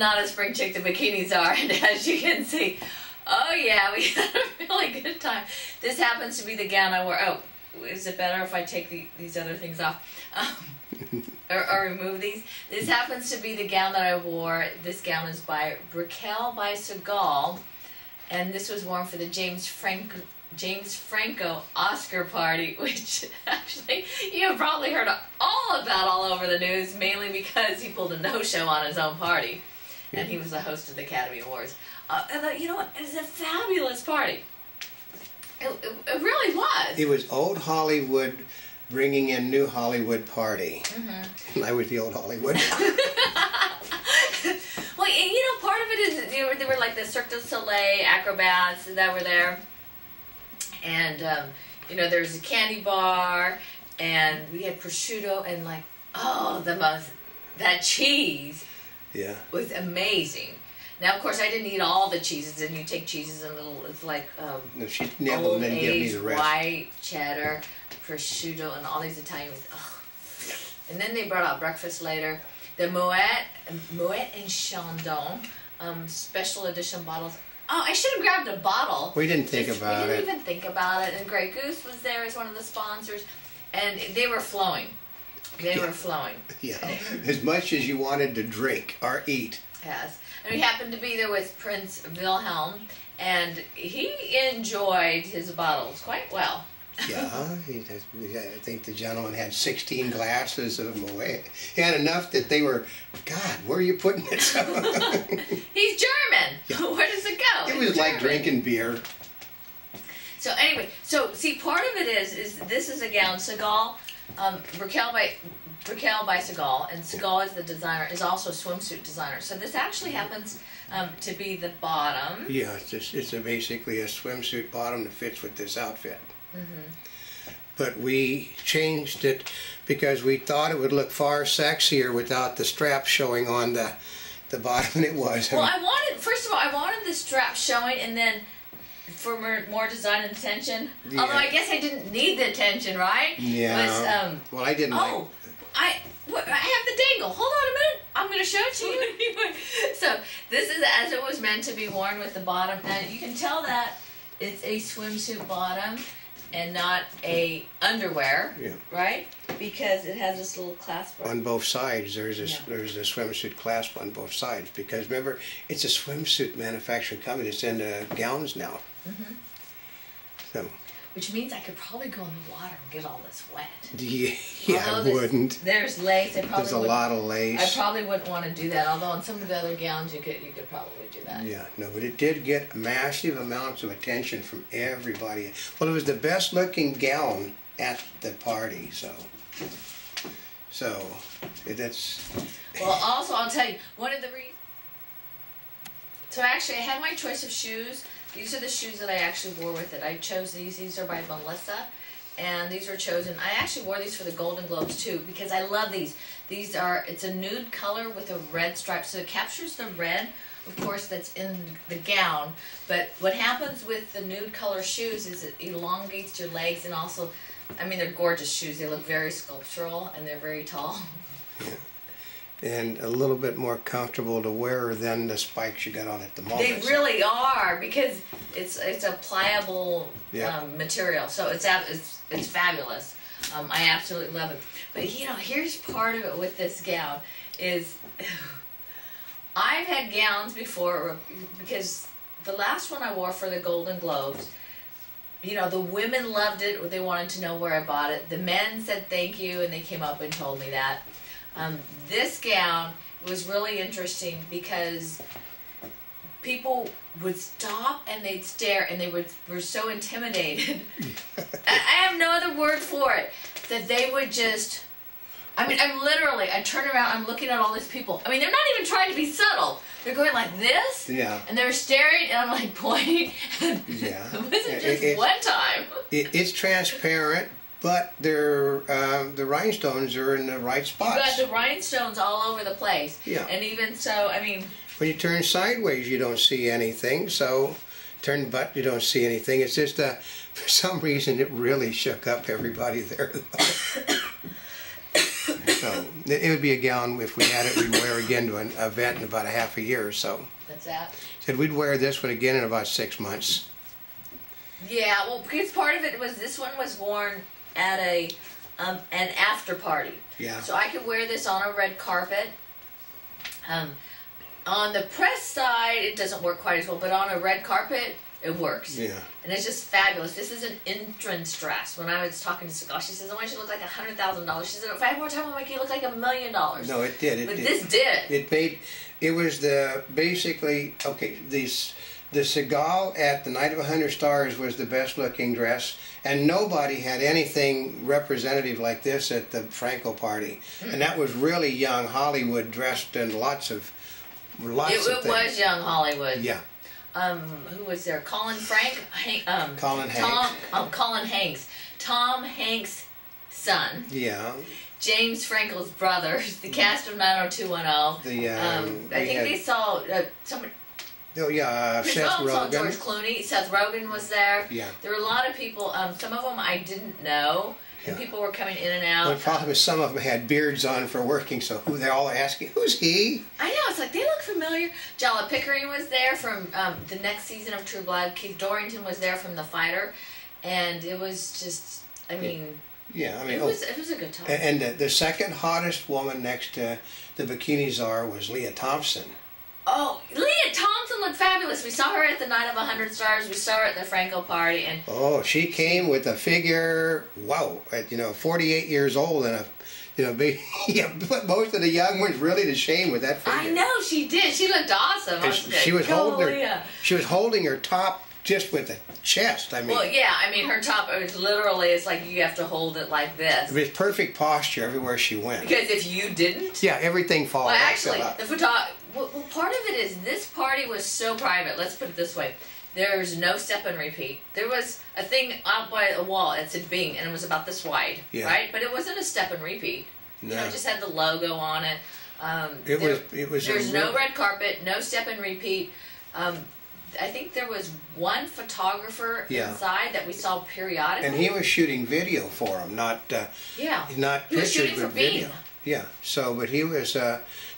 not a spring chick, the Bikini Czar, and as you can see, oh yeah, we had a really good time. This happens to be the gown I wore. Oh, is it better if I take these other things off? Or remove these? This happens to be the gown that I wore. This gown is by Briquelle by Sigal, and this was worn for the James Franco Oscar party, which actually you have probably heard all about all over the news, mainly because he pulled a no-show on his own party, and he was the host of the Academy Awards. And you know what? It was a fabulous party. It really was. It was old Hollywood bringing in new Hollywood party. Mm-hmm. I was the old Hollywood. Well, you know, part of it is there were like the Cirque du Soleil acrobats that were there. And, you know, there's a candy bar, and we had prosciutto, and like, oh, that cheese was amazing. Now, of course, I didn't eat all the cheeses, and you take cheeses in little, it's like No, she nibbled and then gave me the rest. White, cheddar, prosciutto, and all these Italian ones. Oh. And then they brought out breakfast later. The Moet and Chandon special edition bottles. Oh, I should have grabbed a bottle. We didn't think about it. We didn't even think about it. And Grey Goose was there as one of the sponsors. And they were flowing. They were flowing. Yeah, as much as you wanted to drink or eat. Yes. And we happened to be there with Prince Wilhelm. And he enjoyed his bottles quite well. Yeah, I think the gentleman had 16 glasses of Moet. He had enough that they were, God, where are you putting it? He's German. Yeah. Where does it go? It was like drinking beer. So anyway, so see, part of it is this is a gown, Sigal, Briquelle by Sigal, and Sigal is the designer, is also a swimsuit designer. So this actually happens to be the bottom. Yeah, it's basically a swimsuit bottom that fits with this outfit. But we changed it because we thought it would look far sexier without the strap showing on the bottom than it was. Well, first of all, I wanted the strap showing, and then for more design and attention. Yeah. Although I guess I didn't need the attention, right? Yeah. Well, I didn't. Oh, I have the dangle. Hold on a minute. I'm going to show it to you. So this is as it was meant to be worn with the bottom. Now you can tell that it's a swimsuit bottom and not a underwear, right? Because it has this little clasp on both sides. There's a swimsuit clasp on both sides because remember, it's a swimsuit manufacturing company. It's in the gowns now. So. Which means I could probably go in the water and get all this wet. Yeah, I wouldn't. There's lace. There's a lot of lace. I probably wouldn't want to do that. Although on some of the other gowns, you could probably do that. Yeah, no, but it did get massive amounts of attention from everybody. Well, it was the best looking gown at the party, so that's. Well, also I'll tell you one of the reasons. So actually, I had my choice of shoes. These are the shoes that I actually wore with it. I chose these. These are by Melissa, and these were chosen. I actually wore these for the Golden Globes too because I love these. It's a nude color with a red stripe, so it captures the red, of course, that's in the gown. But what happens with the nude color shoes is it elongates your legs, and also, I mean, they're gorgeous shoes. They look very sculptural, and they're very tall. Yeah. And a little bit more comfortable to wear than the spikes you got on at the moment. They really are because it's a pliable material, so it's fabulous. I absolutely love it. But you know, here's part of it with this gown is I've had gowns before because the last one I wore for the Golden Globes, you know, the women loved it. They wanted to know where I bought it. The men said thank you, and they came up and told me that. This gown was really interesting because people would stop and they'd stare and they were so intimidated. I have no other word for it. That they would just, I mean, I turn around, I'm looking at all these people. I mean, they're not even trying to be subtle. They're going like this, and they're staring, and I'm like pointing. Yeah. It wasn't just one time. It's transparent. But the rhinestones are in the right spots. You got the rhinestones all over the place. Yeah. And even so, I mean. When you turn sideways, you don't see anything. So, turn butt, you don't see anything. It's just for some reason, it really shook up everybody there. So. It would be a gown, if we had it, we'd wear again to an event in about a half a year or so. What's that? Said we'd wear this one again in about 6 months. Yeah, well, because part of it was this one was worn at an after party. Yeah. So I could wear this on a red carpet. On the press side, it doesn't work quite as well, but on a red carpet, it works. Yeah. And it's just fabulous. This is an entrance dress. When I was talking to Sigal, she says, I want you to look like $100,000. She said, if I have more time, I'll make you look like $1 million. No, it did. But this did. It was the, basically, okay, the Sigal at the Night of 100 Stars was the best looking dress, and nobody had anything representative like this at the Franco party. And that was really young Hollywood dressed in lots of things. It was young Hollywood. Yeah. Who was there? Colin Frank? Colin Hanks. Colin Hanks. Tom Hanks' son. Yeah. James Franco's brothers. The cast of 90210. I think they saw somebody. Oh yeah, Seth Rogen. Saw George Clooney. Seth Rogen was there. Yeah. There were a lot of people. Some of them I didn't know. And people were coming in and out. The problem is some of them had beards on for working, so they're all asking, who's he? I know, it's like, they look familiar. Jala Pickering was there from the next season of True Blood. Keith Dorrington was there from The Fighter. And it was just, I mean... Yeah, I mean... It was a good time. And the second hottest woman next to the Bikini Czar was Leah Thompson. Oh, Leah Thompson looked fabulous. We saw her at the Night of 100 Stars. We saw her at the Franco party, and she came with a figure. Wow, at 48 years old and put most of the young ones really to shame with that figure. I know she did. She looked awesome. She was holding her top just with the chest. I mean, well, yeah. I mean, her top is literally. It's like you have to hold it like this. It was perfect posture everywhere she went. Because if you didn't, yeah, everything falls. Well, actually, well, part of it is this party was so private. Let's put it this way: there's no step and repeat. There was a thing out by a wall. It said Bing, and it was about this wide, right? But it wasn't a step and repeat. No. It just had the logo on it. It was. There's no red carpet, no step and repeat. I think there was one photographer inside that we saw periodically. And he was shooting video for him, not pictures, but video. Yeah. So, but he was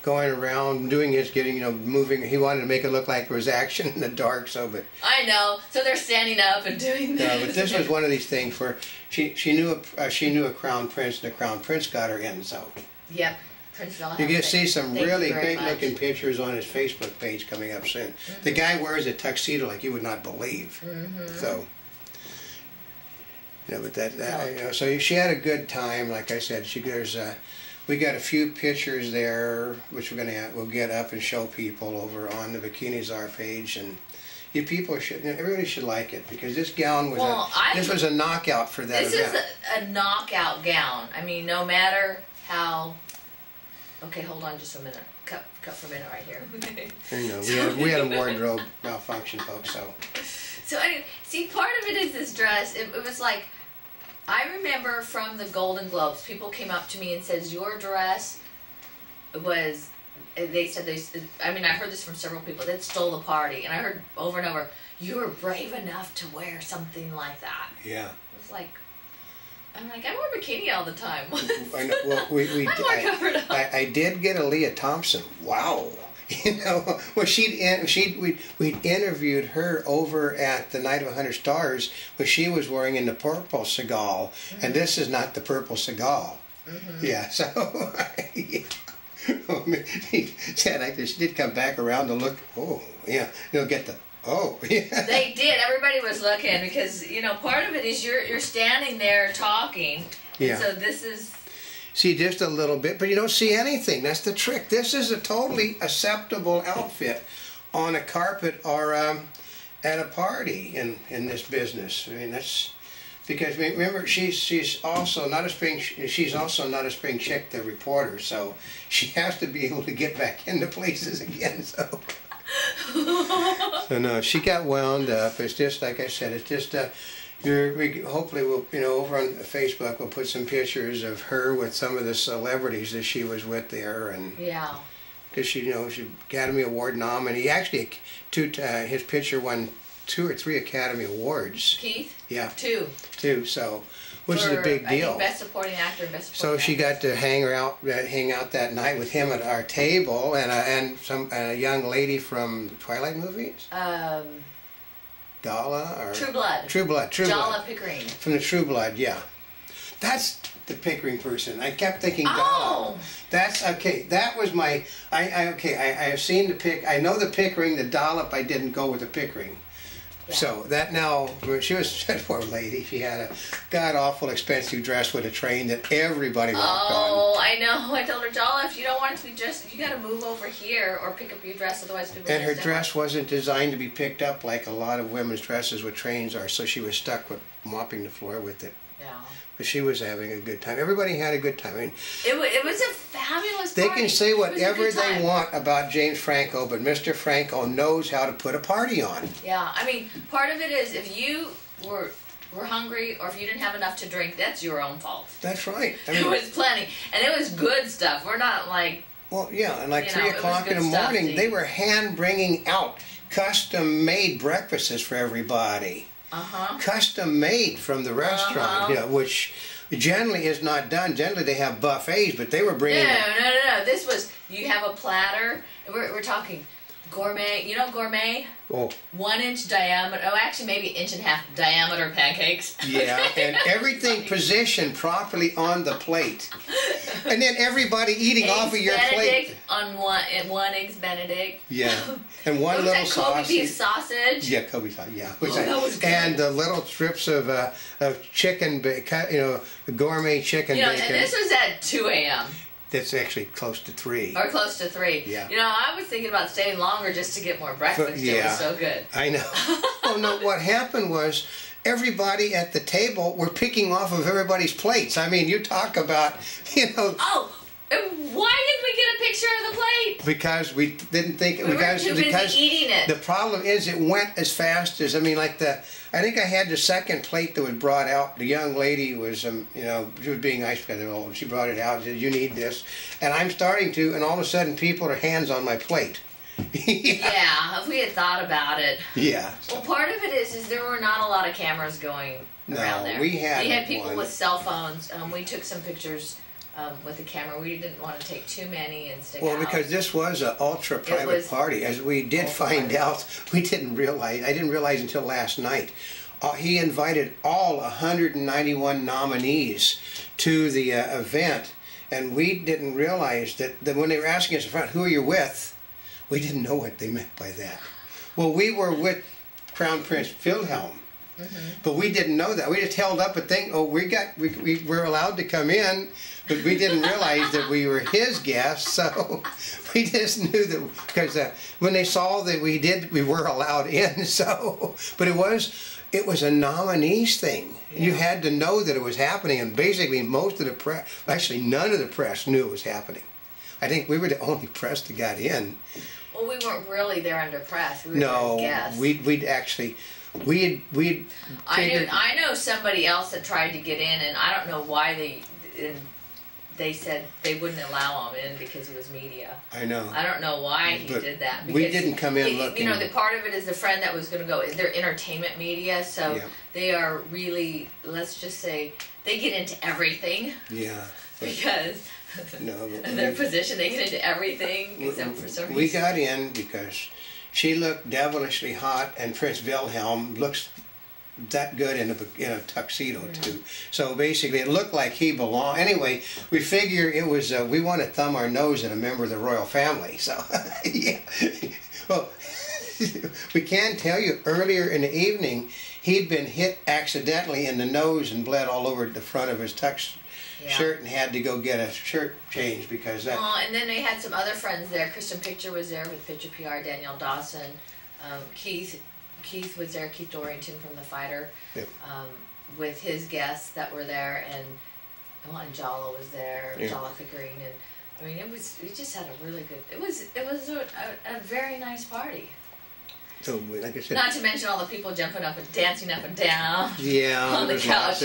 going around doing his moving. He wanted to make it look like there was action in the dark. So, but I know. So they're standing up and doing this. No, but this was one of these things where she knew a crown prince, and the crown prince got her in. So. Yep. You can see some really great looking pictures on his Facebook page coming up soon. The guy wears a tuxedo like you would not believe. So, but so she had a good time. Like I said, we got a few pictures there, which we'll get up and show people over on the Bikini Czar page, and you people everybody should like it, because this gown was this was a knockout for that event. This is a knockout gown. I mean, no matter how. Okay, hold on just a minute. Cut for a minute right here. We had a wardrobe malfunction, folks. So anyway, see, part of it is this dress. It was like, I remember from the Golden Globes, people came up to me and says, your dress was. They said I mean, I heard this from several people that stole the party, and I heard over and over, you were brave enough to wear something like that. Yeah. It was like. I'm like, I wear bikini all the time. I know. Well, I'm more covered up. I did get a Leah Thompson. Wow. Well, we interviewed her over at the Night of 100 Stars when she was wearing in the purple Sigal, and this is not the purple Sigal. Yeah. So. She did come back around to look. Oh, yeah. Get the. Oh, yeah. They did. Everybody was looking because, part of it is you're standing there talking. Yeah. So this is... See just a little bit, but you don't see anything. That's the trick. This is a totally acceptable outfit on a carpet or at a party in this business. I mean, that's... Because remember, she's also not a spring chick, the reporter, so she has to be able to get back into places again, so... So no, she got wound up. It's just like I said. It's just hopefully we'll over on Facebook we'll put some pictures of her with some of the celebrities that she was with there, and because she Academy Award nominee. Actually, his picture won 2 or 3 Academy Awards. Keith? Yeah. 2. 2. So which is a big deal. I think Best Supporting Actor and Best So Supporting she got to hang out that night with him at our table, and some young lady from Twilight movies. Dala or True Blood. True Blood. Dala Pickering. From the True Blood, yeah. That's the Pickering person. I kept thinking Dala. Oh. That's okay. That was my. I have seen the I know the Pickering. The Dollop. I didn't go with the Pickering. Yeah. So that now, she was a poor lady. She had a god awful expensive dress with a train that everybody walked on. Oh, I know. I told her, Jala, if you don't want it to be dressed, you got to move over here or pick up your dress. Otherwise, people. And her dress wasn't designed to be picked up like a lot of women's dresses with trains are. So she was stuck with mopping the floor with it. Yeah. But she was having a good time. Everybody had a good time. I mean, it was a fabulous they party. can say whatever they want about James Franco, but Mr. Franco knows how to put a party on. Yeah, I mean, part of it is if you were hungry or if you didn't have enough to drink, that's your own fault. That's right. I mean, it was plenty. And it was good stuff. We're not like... Well, yeah, and like 3 o'clock in the morning, they were hand-bringing out custom-made breakfasts for everybody. Custom made from the restaurant, you know, which generally is not done. Generally they have buffets, but they were bringing... No. This was, you have a platter, we're talking gourmet, you know gourmet? Oh. 1-inch diameter, actually maybe 1.5 inch diameter pancakes. Yeah, and everything positioned properly on the plate. And then everybody eating off of your plate. On one Eggs Benedict. Yeah, and one little sausage. Kobe beef sausage. Yeah, Kobe sausage. Yeah, that was good. And the little strips of chicken, you know, gourmet chicken bacon. And this was at 2 a.m. That's actually close to 3. Or close to 3. Yeah. You know, I was thinking about staying longer just to get more breakfast. Yeah. It was so good. I know. Oh no, what happened was everybody at the table were picking off of everybody's plates. I mean, you talk about, you know. Oh, why didn't we get a picture of the plate? Because we didn't think we were too busy eating it. The problem is it went as fast as, I mean, like I think I had the second plate that was brought out. The young lady was, you know, she was being nice because they're old. She brought it out and said, "You need this," and I'm starting to, and all of a sudden, people are hands on my plate. Yeah, if we had thought about it. Yeah. Well, part of it is there were not a lot of cameras going around there. We had people with cell phones. We took some pictures with the camera. We didn't want to take too many and stick out. Well, because this was an ultra private party, as we did find out. We didn't realize. I didn't realize until last night. He invited all 191 nominees to the event, and we didn't realize that when they were asking us in front, "Who are you with?" We didn't know what they meant by that. Well, we were with Crown Prince Wilhelm, but we didn't know that. We just held up a thing. Oh, we were allowed to come in, but we didn't realize that we were his guests. So we just knew that because when they saw that we were allowed in. So, but it was a nominees thing. Yeah. You had to know that it was happening, and basically most of the press, actually none of the press knew it was happening. I think we were the only press that got in. Well, we weren't really there under press. We were there guests. We'd actually, we'd I know somebody else that tried to get in, and I don't know why they said they wouldn't allow him in because he was media. I know. I don't know why he did that. We didn't come in looking. You know, the part of it is the friend that was going to go. They're entertainment media, so they are really, let's just say, they get into everything. Yeah. Because their position, they get into everything except for some reason. We got in because she looked devilishly hot, and Prince Wilhelm looks that good in a tuxedo too. So basically, it looked like he belonged. Anyway, we figure it was we want to thumb our nose at a member of the royal family. So yeah, well, we can tell you earlier in the evening he'd been hit accidentally in the nose and bled all over the front of his tux shirt and had to go get a shirt change because that. And then they had some other friends there. Kristen Picture was there with Picture PR. Danielle Dawson, Keith was there. Keith Dorrington from The Fighter, with his guests that were there, and Jala was there. Jala Pickering, and I mean we just had a really good. It was a very nice party. So, like I said, not to mention all the people jumping up and dancing up and down. Yeah, on the couches,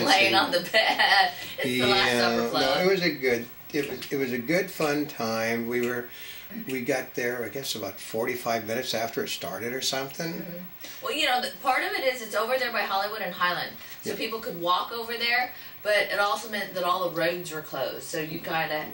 laying on the bed. It's the last supper club. No, it was a good. it was a good fun time. We got there, I guess, about 45 minutes after it started or something. Mm-hmm. Well, you know, part of it is it's over there by Hollywood and Highland, so people could walk over there. But it also meant that all the roads were closed, so you gotta.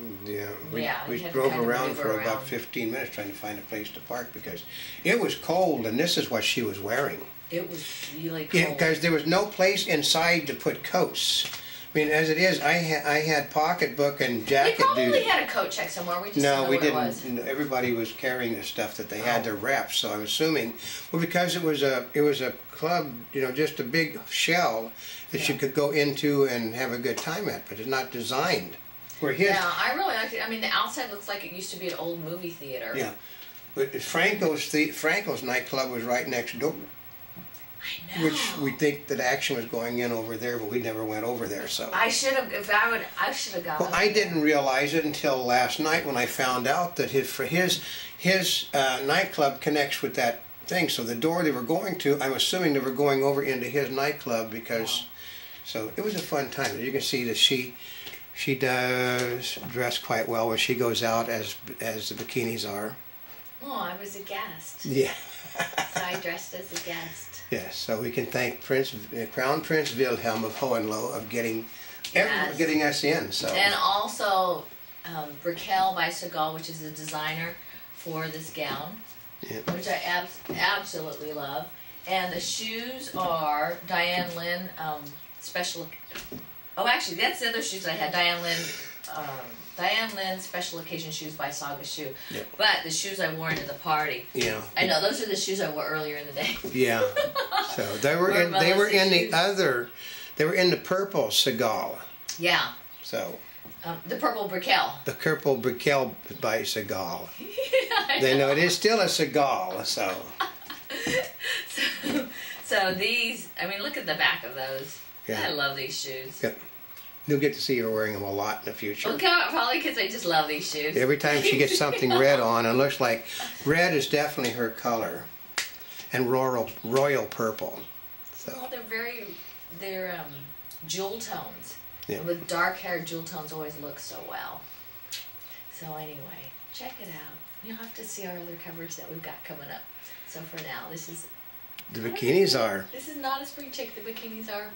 We drove around for about 15 minutes trying to find a place to park because it was cold, and this is what she was wearing. It was really cold. Because there was no place inside to put coats. I mean, as it is, I had pocketbook and jacket duty. We probably had a coat check somewhere. We just didn't know where it was. Everybody was carrying the stuff that they had to wrap. So I'm assuming, well, because it was a club, you know, just a big shell that you could go into and have a good time at, but it's not designed. Yeah, I really liked it. I mean, the outside looks like it used to be an old movie theater. Yeah, but Franco's nightclub was right next door. I know. Which we think that action was going in over there, but we never went over there. So I should have. I should have gone. Well, I didn't realize it until last night when I found out that his nightclub connects with that thing. So the door they were going to, I'm assuming they were going over into his nightclub because. So it was a fun time. As you can see that she does dress quite well when she goes out as the bikinis are. Oh, I was a guest. Yeah. So I dressed as a guest. Yes, so we can thank Crown Prince Wilhelm of Hohenlohe of getting us in. So and also Briquelle by Sigal, which is the designer for this gown, which I absolutely love. And the shoes are Diane Lynn special. Oh, actually, that's the other shoes I had. Diane Lynn special occasion shoes by Saga Shoe. Yep. But the shoes I wore into the party. Yeah. I know those are the shoes I wore earlier in the day. Yeah. So they were in the purple Sigal. Yeah. So. The purple Briquelle. The purple Briquelle by Sigal. Yeah, they know it is still a Sigal. So. So these, I mean, look at the back of those. Yeah. I love these shoes. Yep. You'll get to see her wearing them a lot in the future. Okay, probably because I just love these shoes. Every time she gets something red on, it looks like red is definitely her color, and royal purple. So. Well, they're jewel tones. Yeah. And with dark hair, jewel tones always look so well. So anyway, check it out. You'll have to see our other covers that we've got coming up. So for now, this is... The Bikini Czar. This is not a spring chick. The Bikini Czar.